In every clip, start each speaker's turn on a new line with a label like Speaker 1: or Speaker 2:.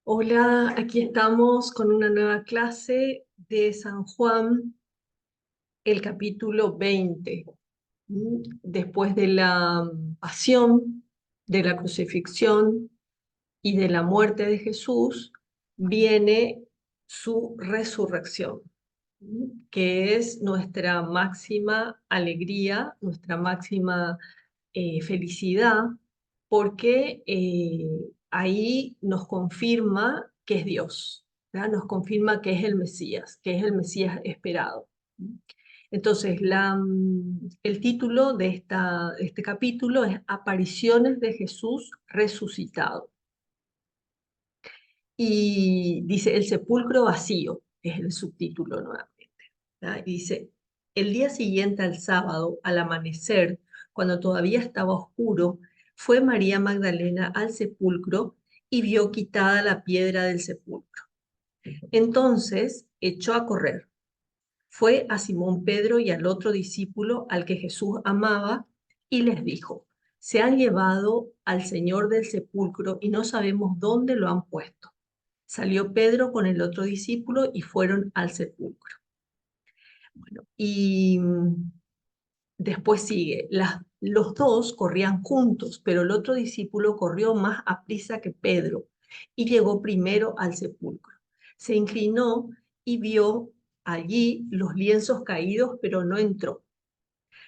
Speaker 1: Hola, aquí estamos con una nueva clase de San Juan, el capítulo 20. Después de la pasión, de la crucifixión y de la muerte de Jesús, viene su resurrección, que es nuestra máxima alegría, nuestra máxima felicidad, porque ahí nos confirma que es Dios, ¿verdad? Nos confirma que es el Mesías esperado. Entonces, el título de este capítulo es Apariciones de Jesús resucitado. Y dice, el sepulcro vacío, es el subtítulo nuevamente. ¿Verdad? Y dice, el día siguiente al sábado, al amanecer, cuando todavía estaba oscuro, fue María Magdalena al sepulcro y vio quitada la piedra del sepulcro. Entonces echó a correr. Fue a Simón Pedro y al otro discípulo al que Jesús amaba y les dijo, se han llevado al Señor del sepulcro y no sabemos dónde lo han puesto. Salió Pedro con el otro discípulo y fueron al sepulcro. Bueno, y después sigue, los dos corrían juntos, pero el otro discípulo corrió más aprisa que Pedro y llegó primero al sepulcro. Se inclinó y vio allí los lienzos caídos, pero no entró.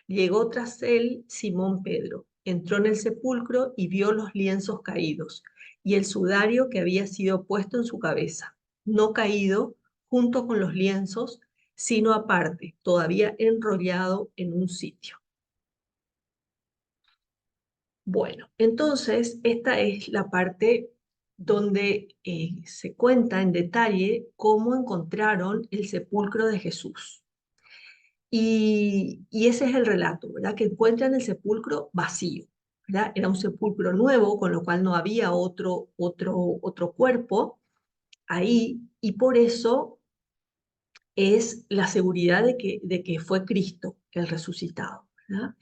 Speaker 1: Llegó tras él Simón Pedro, entró en el sepulcro y vio los lienzos caídos y el sudario que había sido puesto en su cabeza, no caído junto con los lienzos, sino aparte, todavía enrollado en un sitio. Bueno, entonces esta es la parte donde se cuenta en detalle cómo encontraron el sepulcro de Jesús. Y ese es el relato, ¿verdad? Que encuentran el sepulcro vacío, ¿verdad? Era un sepulcro nuevo, con lo cual no había otro cuerpo ahí, y por eso es la seguridad de que fue Cristo el resucitado, ¿verdad?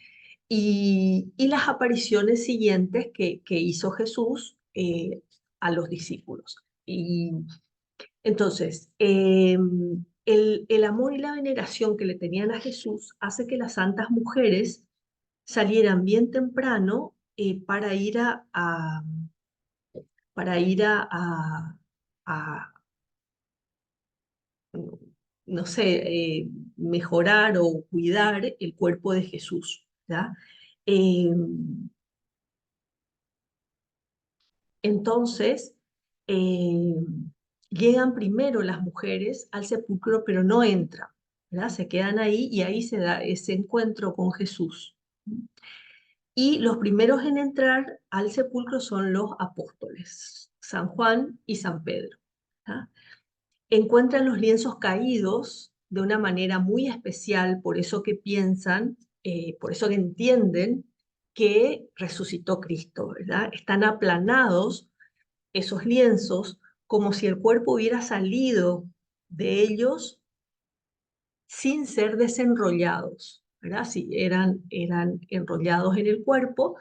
Speaker 1: Y las apariciones siguientes que hizo Jesús a los discípulos. Y entonces, el amor y la veneración que le tenían a Jesús hace que las santas mujeres salieran bien temprano para ir a, no sé, mejorar o cuidar el cuerpo de Jesús, ¿ya? Eh, entonces, eh, llegan primero las mujeres al sepulcro, pero no entran, ¿verdad? Se quedan ahí y ahí se da ese encuentro con Jesús. Y los primeros en entrar al sepulcro son los apóstoles, San Juan y San Pedro. ¿Ah? Encuentran los lienzos caídos de una manera muy especial, por eso que piensan, por eso que entienden que resucitó Cristo, ¿verdad? Están aplanados esos lienzos como si el cuerpo hubiera salido de ellos sin ser desenrollados, ¿verdad? Sí, eran enrollados en el cuerpo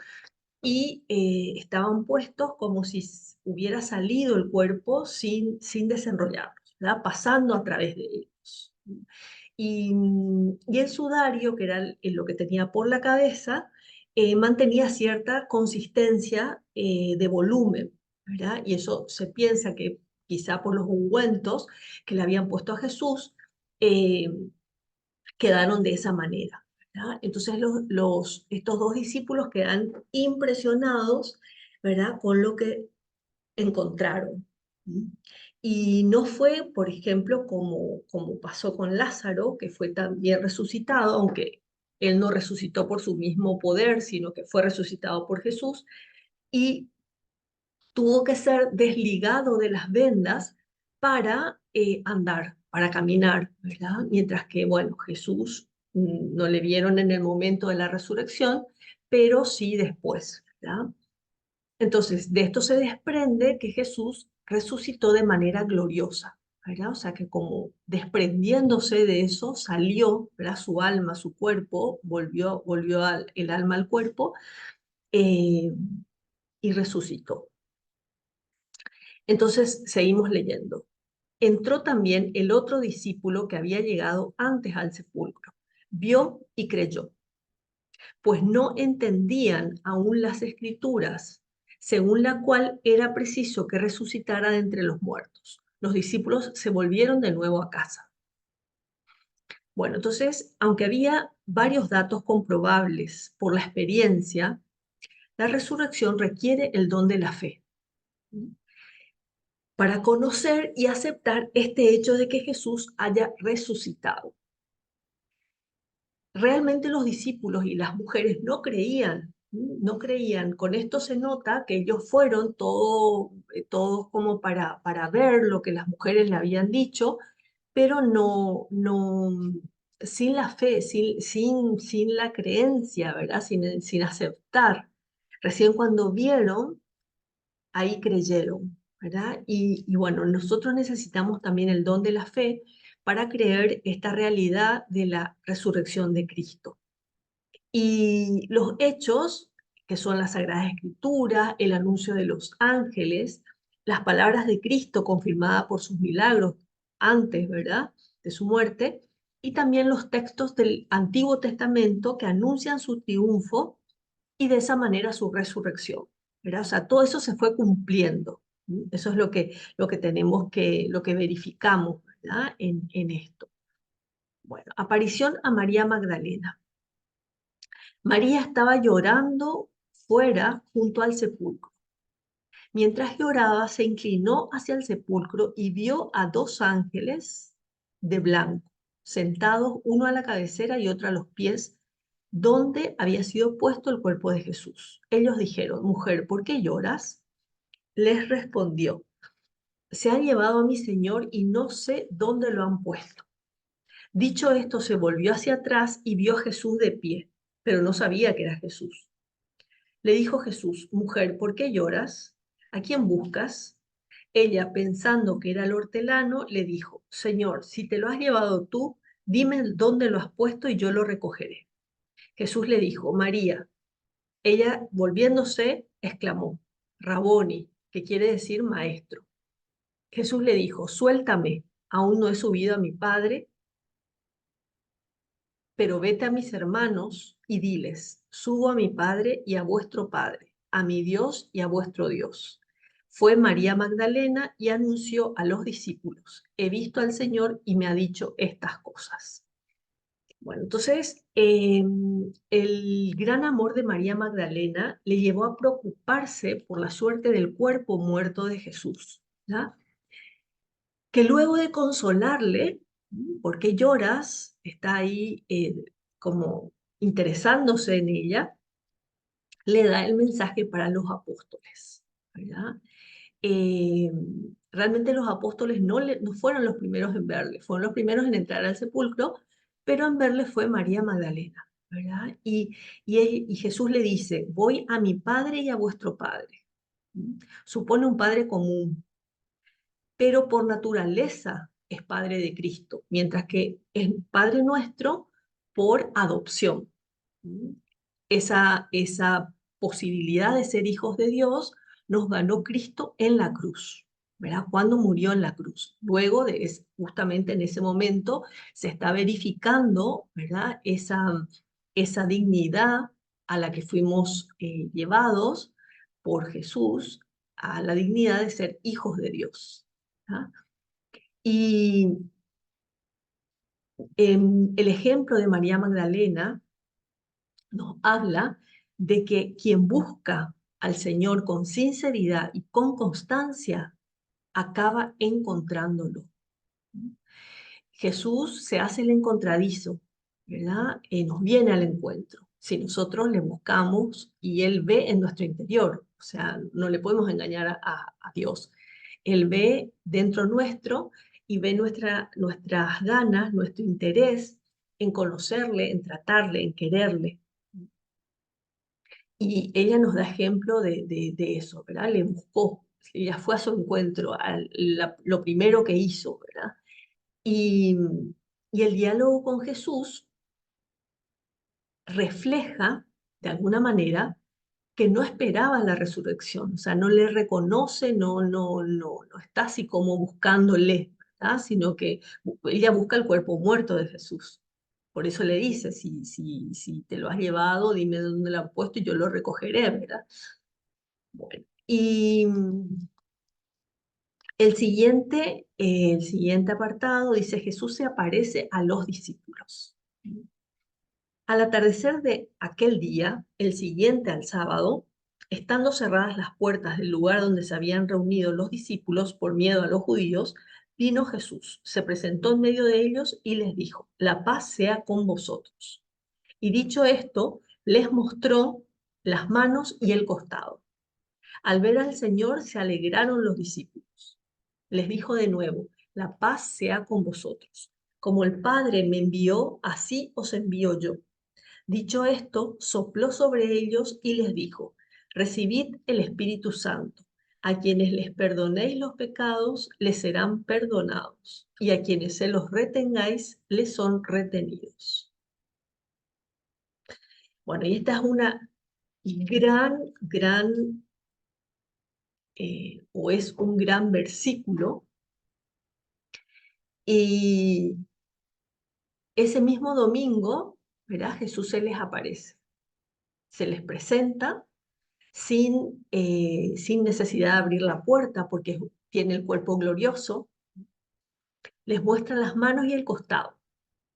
Speaker 1: y estaban puestos como si hubiera salido el cuerpo sin desenrollarlos, ¿verdad? Pasando a través de ellos. Y el sudario, que era lo que tenía por la cabeza, mantenía cierta consistencia de volumen, ¿verdad? Y eso se piensa que quizá por los ungüentos que le habían puesto a Jesús, eh, quedaron de esa manera, ¿verdad? Entonces estos dos discípulos quedan impresionados, ¿verdad? Con lo que encontraron. Y no fue, por ejemplo, como pasó con Lázaro, que fue también resucitado, aunque él no resucitó por su mismo poder, sino que fue resucitado por Jesús, y tuvo que ser desligado de las vendas para andar, para caminar, ¿verdad? Mientras que, bueno, Jesús no le vieron en el momento de la resurrección, pero sí después, ¿verdad? Entonces, de esto se desprende que Jesús resucitó de manera gloriosa, ¿verdad? O sea, que como desprendiéndose de eso, salió, ¿verdad? Su alma, su cuerpo, volvió el alma al cuerpo eh, y resucitó. Entonces, seguimos leyendo. Entró también el otro discípulo que había llegado antes al sepulcro. Vio y creyó, pues no entendían aún las escrituras, según la cual era preciso que resucitara de entre los muertos. Los discípulos se volvieron de nuevo a casa. Bueno, entonces, aunque había varios datos comprobables por la experiencia, la resurrección requiere el don de la fe para conocer y aceptar este hecho de que Jesús haya resucitado. Realmente los discípulos y las mujeres no creían, no creían. Con esto se nota que ellos fueron todos como para ver lo que las mujeres le habían dicho, pero no, sin la fe, sin la creencia, ¿verdad? Sin aceptar. Recién cuando vieron, ahí creyeron, ¿verdad? Y bueno, nosotros necesitamos también el don de la fe para creer esta realidad de la resurrección de Cristo. Y los hechos, que son las Sagradas Escrituras, el anuncio de los ángeles, las palabras de Cristo confirmadas por sus milagros antes, ¿verdad?, de su muerte, y también los textos del Antiguo Testamento que anuncian su triunfo y de esa manera su resurrección, ¿verdad? O sea, todo eso se fue cumpliendo. Eso es lo que tenemos lo que verificamos, ¿verdad?, en esto. Bueno, aparición a María Magdalena. María estaba llorando fuera junto al sepulcro. Mientras lloraba, se inclinó hacia el sepulcro y vio a dos ángeles de blanco, sentados uno a la cabecera y otro a los pies, donde había sido puesto el cuerpo de Jesús. Ellos dijeron, mujer, ¿por qué lloras? Les respondió, se han llevado a mi Señor y no sé dónde lo han puesto. Dicho esto, se volvió hacia atrás y vio a Jesús de pie, pero no sabía que era Jesús. Le dijo Jesús, mujer, ¿por qué lloras? ¿A quién buscas? Ella, pensando que era el hortelano, le dijo, Señor, si te lo has llevado tú, dime dónde lo has puesto y yo lo recogeré. Jesús le dijo, María. Ella, volviéndose, exclamó, Raboni, que quiere decir maestro. Jesús le dijo, suéltame, aún no he subido a mi Padre, pero vete a mis hermanos y diles, subo a mi Padre y a vuestro Padre, a mi Dios y a vuestro Dios. Fue María Magdalena y anunció a los discípulos, he visto al Señor y me ha dicho estas cosas. Bueno, entonces el gran amor de María Magdalena le llevó a preocuparse por la suerte del cuerpo muerto de Jesús, ¿ya? Que luego de consolarle, ¿por qué lloras? Está ahí como interesándose en ella, le da el mensaje para los apóstoles, ¿verdad? Eh, Realmente los apóstoles no fueron los primeros en verle, fueron los primeros en entrar al sepulcro, pero en verle fue María Magdalena, ¿verdad? Y Jesús le dice, voy a mi Padre y a vuestro Padre. Supone un Padre común, pero por naturaleza es Padre de Cristo, mientras que es Padre nuestro por adopción. Esa posibilidad de ser hijos de Dios nos ganó Cristo en la cruz, ¿verdad? Cuando murió en la cruz. Luego, justamente en ese momento, se está verificando, ¿verdad? Esa dignidad a la que fuimos llevados por Jesús, a la dignidad de ser hijos de Dios. ¿Ah? Y el ejemplo de María Magdalena nos habla de que quien busca al Señor con sinceridad y con constancia acaba encontrándolo. Jesús se hace el encontradizo, ¿verdad? Nos viene al encuentro. Si nosotros le buscamos y Él ve en nuestro interior, o sea, no le podemos engañar a Dios. Él ve dentro nuestro y ve nuestras ganas, nuestro interés en conocerle, en tratarle, en quererle. Y ella nos da ejemplo de eso, ¿verdad? Le buscó, ella fue a su encuentro, lo primero que hizo, ¿verdad? Y, y el diálogo con Jesús refleja, de alguna manera, que no esperaba la resurrección, o sea, no le reconoce, no está así como buscándole, ¿verdad? Sino que ella busca el cuerpo muerto de Jesús. Por eso le dice, si te lo has llevado, dime dónde lo han puesto y yo lo recogeré, ¿verdad? Bueno, y el siguiente apartado dice, Jesús se aparece a los discípulos. Al atardecer de aquel día, el siguiente al sábado, estando cerradas las puertas del lugar donde se habían reunido los discípulos por miedo a los judíos, vino Jesús, se presentó en medio de ellos y les dijo, la paz sea con vosotros. Y dicho esto, les mostró las manos y el costado. Al ver al Señor se alegraron los discípulos. Les dijo de nuevo, la paz sea con vosotros. Como el Padre me envió, así os envío yo. Dicho esto, sopló sobre ellos y les dijo, recibid el Espíritu Santo. A quienes les perdonéis los pecados, les serán perdonados, y a quienes se los retengáis, les son retenidos. Bueno, y esta es una gran, o es un gran versículo, y ese mismo domingo, ¿verdad? Jesús se les aparece, se les presenta sin necesidad de abrir la puerta porque tiene el cuerpo glorioso, les muestra las manos y el costado,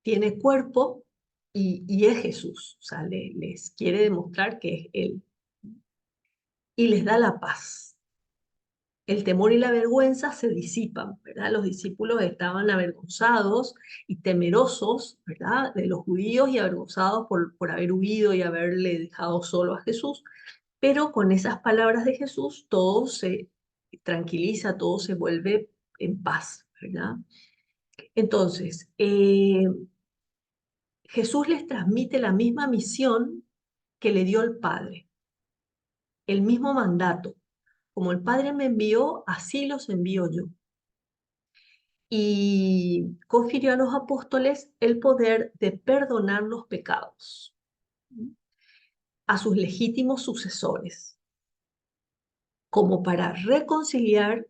Speaker 1: tiene cuerpo y es Jesús, o sea, les quiere demostrar que es Él y les da la paz. El temor y la vergüenza se disipan, ¿verdad? Los discípulos estaban avergonzados y temerosos, ¿verdad? De los judíos y avergonzados por haber huido y haberle dejado solo a Jesús. Pero con esas palabras de Jesús todo se tranquiliza, todo se vuelve en paz, ¿verdad? Entonces, Jesús les transmite la misma misión que le dio el Padre, el mismo mandato. Como el Padre me envió, así los envío yo. Y confirió a los apóstoles el poder de perdonar los pecados a sus legítimos sucesores, como para reconciliar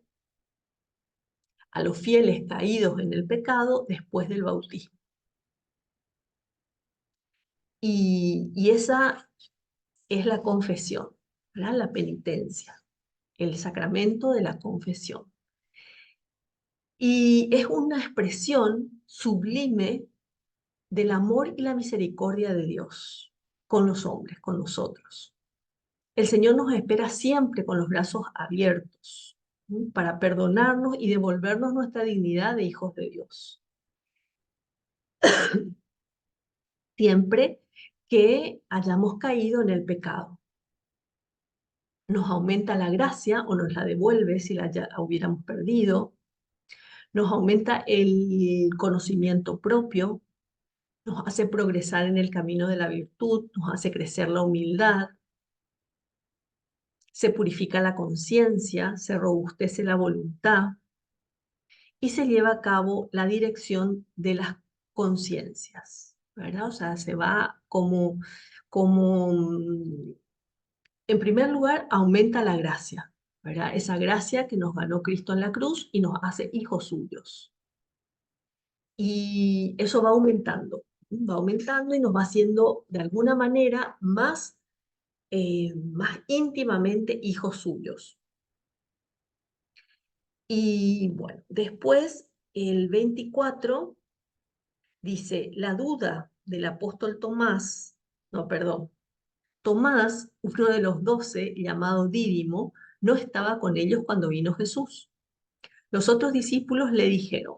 Speaker 1: a los fieles caídos en el pecado después del bautismo. Y esa es la confesión, ¿verdad? La penitencia, el sacramento de la confesión. Y es una expresión sublime del amor y la misericordia de Dios con los hombres, con nosotros. El Señor nos espera siempre con los brazos abiertos, ¿sí? Para perdonarnos y devolvernos nuestra dignidad de hijos de Dios. Siempre que hayamos caído en el pecado. Nos aumenta la gracia o nos la devuelve si la ya hubiéramos perdido. Nos aumenta el conocimiento propio, nos hace progresar en el camino de la virtud, nos hace crecer la humildad, se purifica la conciencia, se robustece la voluntad y se lleva a cabo la dirección de las conciencias, ¿verdad? O sea, se va como en primer lugar, aumenta la gracia, ¿verdad? Esa gracia que nos ganó Cristo en la cruz y nos hace hijos suyos. Y eso va aumentando y nos va haciendo de alguna manera más íntimamente hijos suyos. Y bueno, después el 24 dice, la duda del apóstol Tomás, no, perdón, Tomás, uno de los 12, llamado Dídimo, no estaba con ellos cuando vino Jesús. Los otros discípulos le dijeron,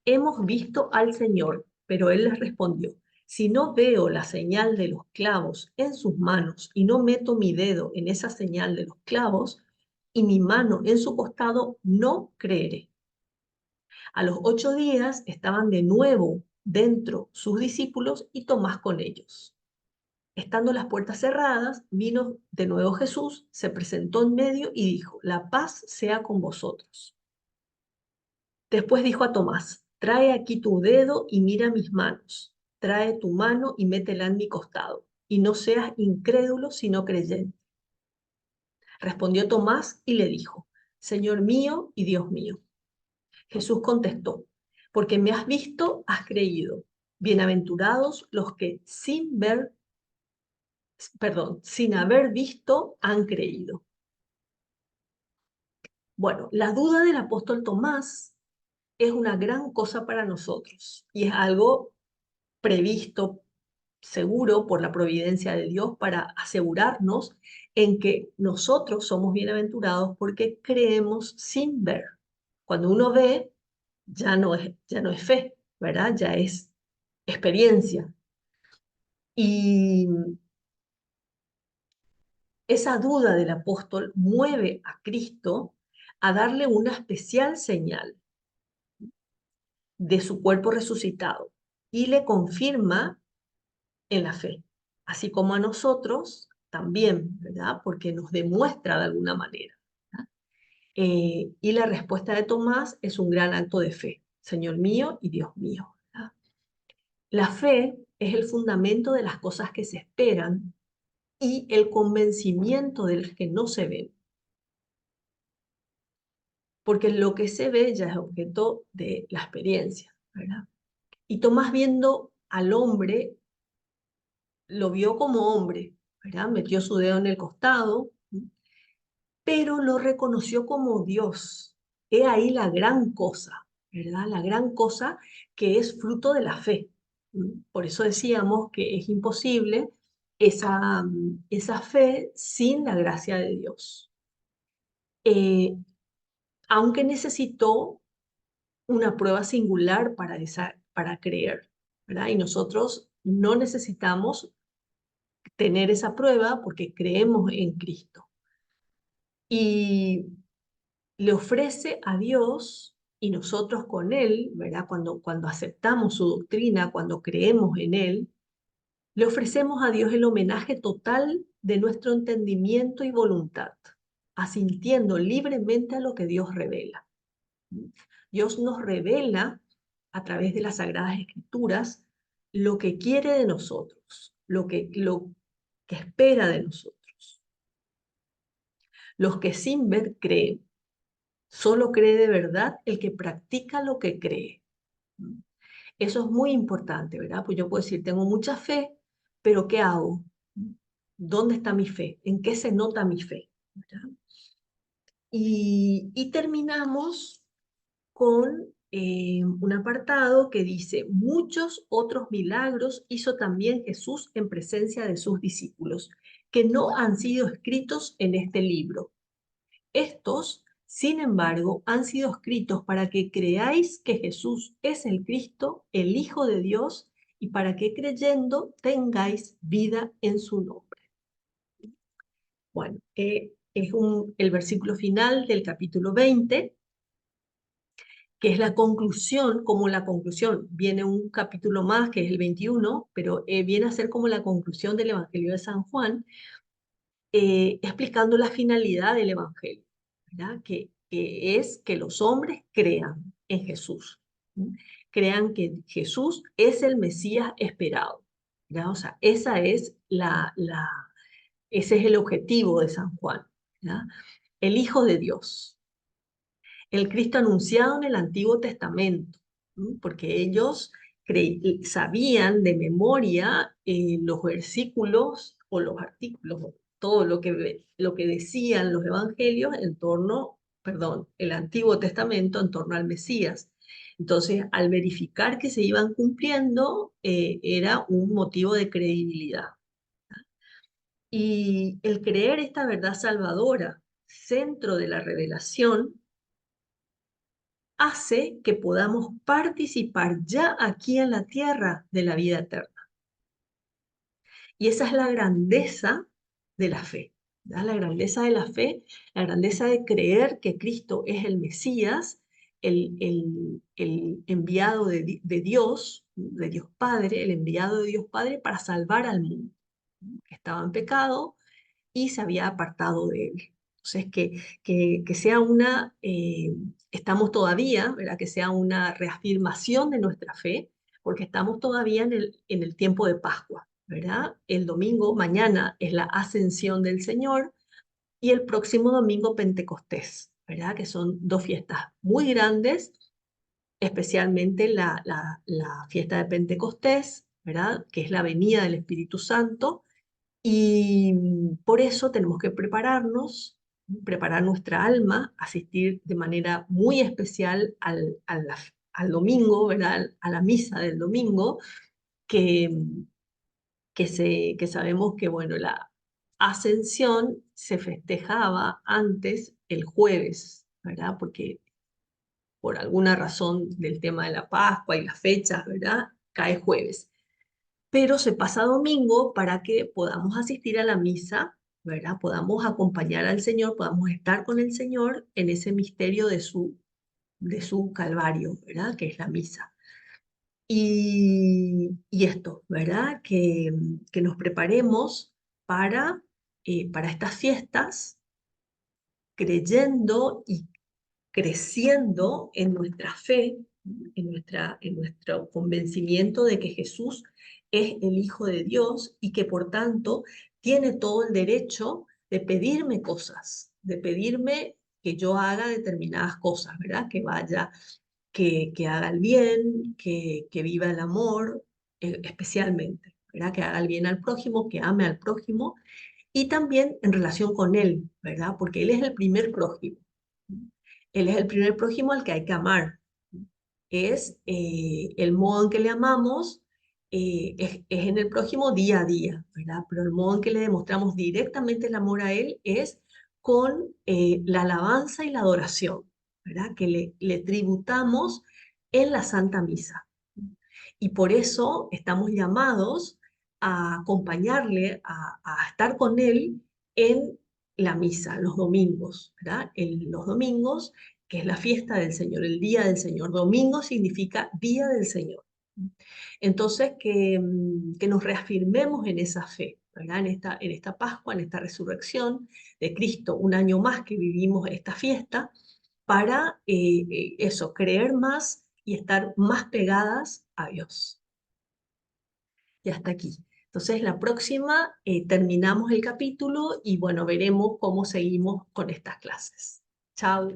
Speaker 1: hemos visto al Señor, pero él les respondió, si no veo la señal de los clavos en sus manos y no meto mi dedo en esa señal de los clavos y mi mano en su costado, no creeré. A los 8 días estaban de nuevo dentro sus discípulos y Tomás con ellos. Estando las puertas cerradas, vino de nuevo Jesús, se presentó en medio y dijo, la paz sea con vosotros. Después dijo a Tomás, trae aquí tu dedo y mira mis manos. Trae tu mano y métela en mi costado. Y no seas incrédulo, sino creyente. Respondió Tomás y le dijo, Señor mío y Dios mío. Jesús contestó, porque me has visto, has creído. Bienaventurados los que sin haber visto, han creído. Bueno, la duda del apóstol Tomás es una gran cosa para nosotros y es algo previsto, seguro por la providencia de Dios para asegurarnos en que nosotros somos bienaventurados porque creemos sin ver. Cuando uno ve, ya no es fe, ¿verdad? Ya es experiencia. Y esa duda del apóstol mueve a Cristo a darle una especial señal de su cuerpo resucitado y le confirma en la fe, así como a nosotros también, ¿verdad? Porque nos demuestra de alguna manera. ¿Verdad? Y la respuesta de Tomás es un gran acto de fe, Señor mío y Dios mío. ¿Verdad? La fe es el fundamento de las cosas que se esperan y el convencimiento de las que no se ven, porque lo que se ve ya es objeto de la experiencia, ¿verdad? Y Tomás viendo al hombre, lo vio como hombre, ¿verdad? Metió su dedo en el costado, pero lo reconoció como Dios. He ahí la gran cosa, ¿verdad? La gran cosa que es fruto de la fe. Por eso decíamos que es imposible esa fe sin la gracia de Dios. Eh, Aunque necesitó una prueba singular para creer, ¿verdad? Y nosotros no necesitamos tener esa prueba porque creemos en Cristo. Y le ofrece a Dios y nosotros con Él, ¿verdad? Cuando aceptamos su doctrina, cuando creemos en Él, le ofrecemos a Dios el homenaje total de nuestro entendimiento y voluntad, asintiendo libremente a lo que Dios revela. Dios nos revela a través de las Sagradas Escrituras lo que quiere de nosotros, lo que espera de nosotros. Los que sin ver creen. Solo cree de verdad el que practica lo que cree. Eso es muy importante, ¿verdad? Pues yo puedo decir, tengo mucha fe, pero ¿qué hago? ¿Dónde está mi fe? ¿En qué se nota mi fe? ¿Verdad? Y terminamos con un apartado que dice, muchos otros milagros hizo también Jesús en presencia de sus discípulos, que no han sido escritos en este libro. Estos, sin embargo, han sido escritos para que creáis que Jesús es el Cristo, el Hijo de Dios, y para que creyendo tengáis vida en su nombre. Bueno, es el versículo final del capítulo 20, que es la conclusión, como la conclusión. Viene un capítulo más, que es el 21, pero viene a ser como la conclusión del Evangelio de San Juan, explicando la finalidad del Evangelio, ¿verdad? Que es que los hombres crean en Jesús, ¿sí? Crean que Jesús es el Mesías esperado, ¿verdad? O sea, ese es el objetivo de San Juan, ¿verdad? El Hijo de Dios, el Cristo anunciado en el Antiguo Testamento, ¿sí? Porque ellos sabían de memoria los versículos o los artículos, todo lo que decían los evangelios en torno, perdón, el Antiguo Testamento en torno al Mesías. Entonces, al verificar que se iban cumpliendo, era un motivo de credibilidad. Y el creer esta verdad salvadora, centro de la revelación, hace que podamos participar ya aquí en la tierra de la vida eterna. Y esa es la grandeza de la fe, ¿verdad? La grandeza de la fe, la grandeza de creer que Cristo es el Mesías, el enviado de Dios Padre, el enviado de Dios Padre para salvar al mundo, que estaba en pecado y se había apartado de él. Entonces, que sea estamos todavía, ¿verdad? Que sea una reafirmación de nuestra fe, porque estamos todavía en el tiempo de Pascua, ¿verdad? El domingo, mañana, es la ascensión del Señor, y el próximo domingo Pentecostés, ¿verdad? Que son dos fiestas muy grandes, especialmente la fiesta de Pentecostés, ¿verdad? Que es la venida del Espíritu Santo, y por eso tenemos que prepararnos, preparar nuestra alma, asistir de manera muy especial al domingo, ¿verdad? A la misa del domingo, que, que sabemos que, bueno, la ascensión se festejaba antes el jueves, ¿verdad? Porque por alguna razón del tema de la Pascua y las fechas, ¿verdad? Cae jueves. Pero se pasa domingo para que podamos asistir a la misa, ¿verdad? Podamos acompañar al Señor, podamos estar con el Señor en ese misterio de su Calvario, ¿verdad? Que es la misa. Y esto, ¿verdad? Que nos preparemos para estas fiestas, creyendo y creciendo en nuestra fe, en nuestro convencimiento de que Jesús es el Hijo de Dios y que por tanto tiene todo el derecho de pedirme cosas, de pedirme que yo haga determinadas cosas, ¿verdad? Que vaya, que haga el bien, que viva el amor, especialmente, ¿verdad? Que haga el bien al prójimo, que ame al prójimo y también en relación con Él, ¿verdad? Porque Él es el primer prójimo. Él es el primer prójimo al que hay que amar. Es el modo en que le amamos, es en el prójimo día a día, ¿verdad? Pero el modo en que le demostramos directamente el amor a Él es con la alabanza y la adoración, ¿verdad? Que le tributamos en la Santa Misa. Y por eso estamos llamados a acompañarle, a estar con Él en la misa, los domingos, ¿verdad? Los domingos, que es la fiesta del Señor, el día del Señor. Domingo significa día del Señor. Entonces, que nos reafirmemos en esa fe, ¿verdad? En esta Pascua, en esta resurrección de Cristo, un año más que vivimos esta fiesta, para eso, creer más y estar más pegadas a Dios. Y hasta aquí. Entonces, la próxima terminamos el capítulo y bueno, veremos cómo seguimos con estas clases. Chao.